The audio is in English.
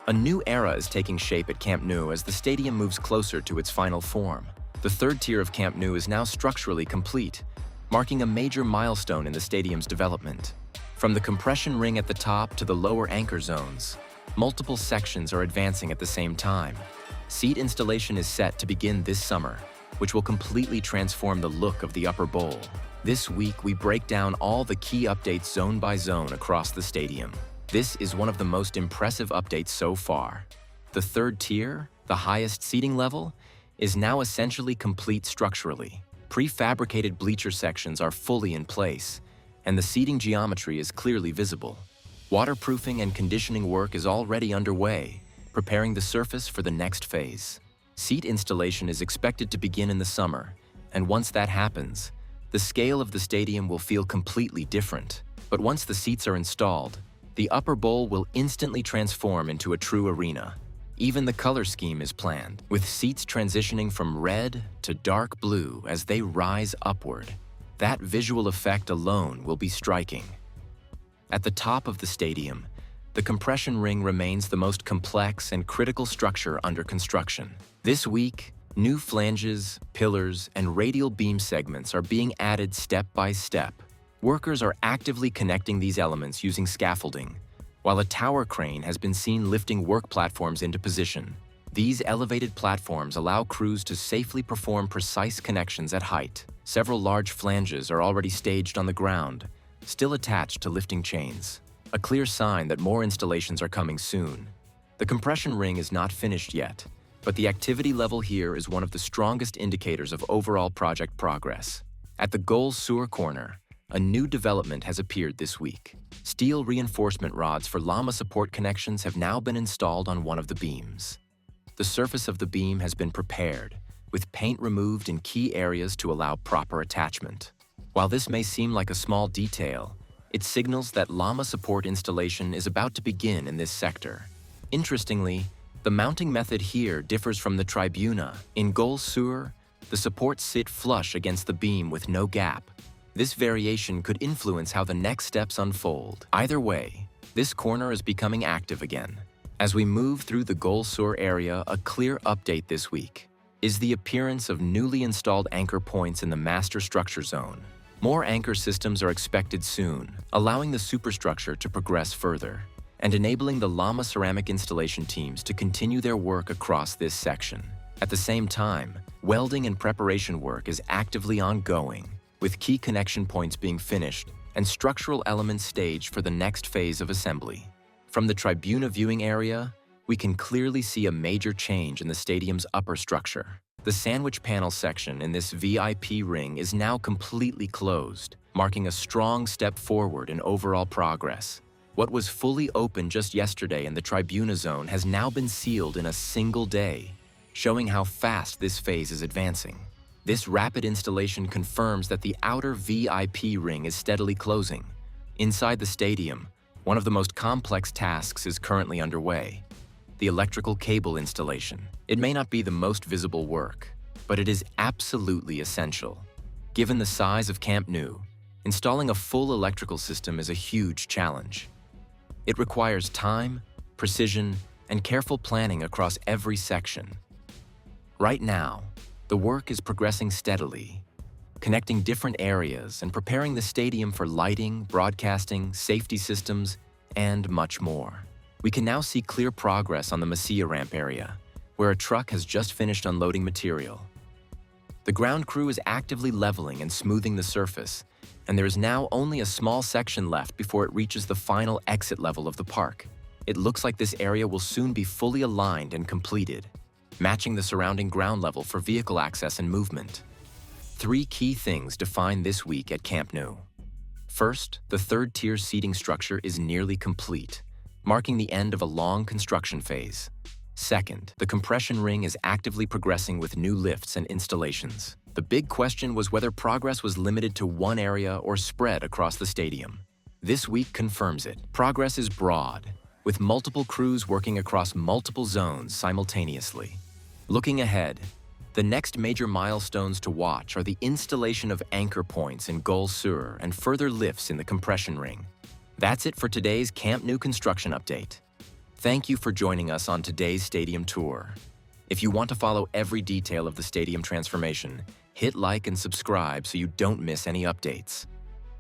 A new era is taking shape at Camp Nou as the stadium moves closer to its final form. The third tier of Camp Nou is now structurally complete, marking a major milestone in the stadium's development. From the compression ring at the top to the lower anchor zones, multiple sections are advancing at the same time. Seat installation is set to begin this summer, which will completely transform the look of the upper bowl. This week, we break down all the key updates zone by zone across the stadium. This is one of the most impressive updates so far. The third tier, the highest seating level, is now essentially complete structurally. Prefabricated bleacher sections are fully in place, and the seating geometry is clearly visible. Waterproofing and conditioning work is already underway, preparing the surface for the next phase. Seat installation is expected to begin in the summer, and once that happens, the scale of the stadium will feel completely different. But once the seats are installed, the upper bowl will instantly transform into a true arena. Even the color scheme is planned, with seats transitioning from red to dark blue as they rise upward. That visual effect alone will be striking. At the top of the stadium, the compression ring remains the most complex and critical structure under construction. This week, new flanges, pillars, and radial beam segments are being added step by step. Workers are actively connecting these elements using scaffolding, while a tower crane has been seen lifting work platforms into position. These elevated platforms allow crews to safely perform precise connections at height. Several large flanges are already staged on the ground, still attached to lifting chains, a clear sign that more installations are coming soon. The compression ring is not finished yet, but the activity level here is one of the strongest indicators of overall project progress. At the Gol Sur corner, a new development has appeared this week. Steel reinforcement rods for llama support connections have now been installed on one of the beams. The surface of the beam has been prepared, with paint removed in key areas to allow proper attachment. While this may seem like a small detail, it signals that llama support installation is about to begin in this sector. Interestingly, the mounting method here differs from the Tribuna. In Gol Sur, the supports sit flush against the beam with no gap. This variation could influence how the next steps unfold. Either way, this corner is becoming active again. As we move through the Gol Sur area, a clear update this week is the appearance of newly installed anchor points in the master structure zone. More anchor systems are expected soon, allowing the superstructure to progress further and enabling the llama ceramic installation teams to continue their work across this section. At the same time, welding and preparation work is actively ongoing, with key connection points being finished and structural elements staged for the next phase of assembly. From the Tribuna viewing area, we can clearly see a major change in the stadium's upper structure. The sandwich panel section in this VIP ring is now completely closed, marking a strong step forward in overall progress. What was fully open just yesterday in the Tribuna zone has now been sealed in a single day, showing how fast this phase is advancing. This rapid installation confirms that the outer VIP ring is steadily closing. Inside the stadium, one of the most complex tasks is currently underway: the electrical cable installation. It may not be the most visible work, but it is absolutely essential. Given the size of Camp Nou, installing a full electrical system is a huge challenge. It requires time, precision, and careful planning across every section. Right now, the work is progressing steadily, connecting different areas and preparing the stadium for lighting, broadcasting, safety systems, and much more. We can now see clear progress on the Masia ramp area, where a truck has just finished unloading material. The ground crew is actively leveling and smoothing the surface, and there is now only a small section left before it reaches the final exit level of the park. It looks like this area will soon be fully aligned and completed, matching the surrounding ground level for vehicle access and movement. Three key things define this week at Camp Nou. First, the third-tier seating structure is nearly complete, marking the end of a long construction phase. Second, the compression ring is actively progressing with new lifts and installations. The big question was whether progress was limited to one area or spread across the stadium. This week confirms it. Progress is broad, with multiple crews working across multiple zones simultaneously. Looking ahead, the next major milestones to watch are the installation of anchor points in Gol Sur and further lifts in the compression ring. That's it for today's Camp Nou construction update. Thank you for joining us on today's stadium tour. If you want to follow every detail of the stadium transformation, hit like and subscribe so you don't miss any updates.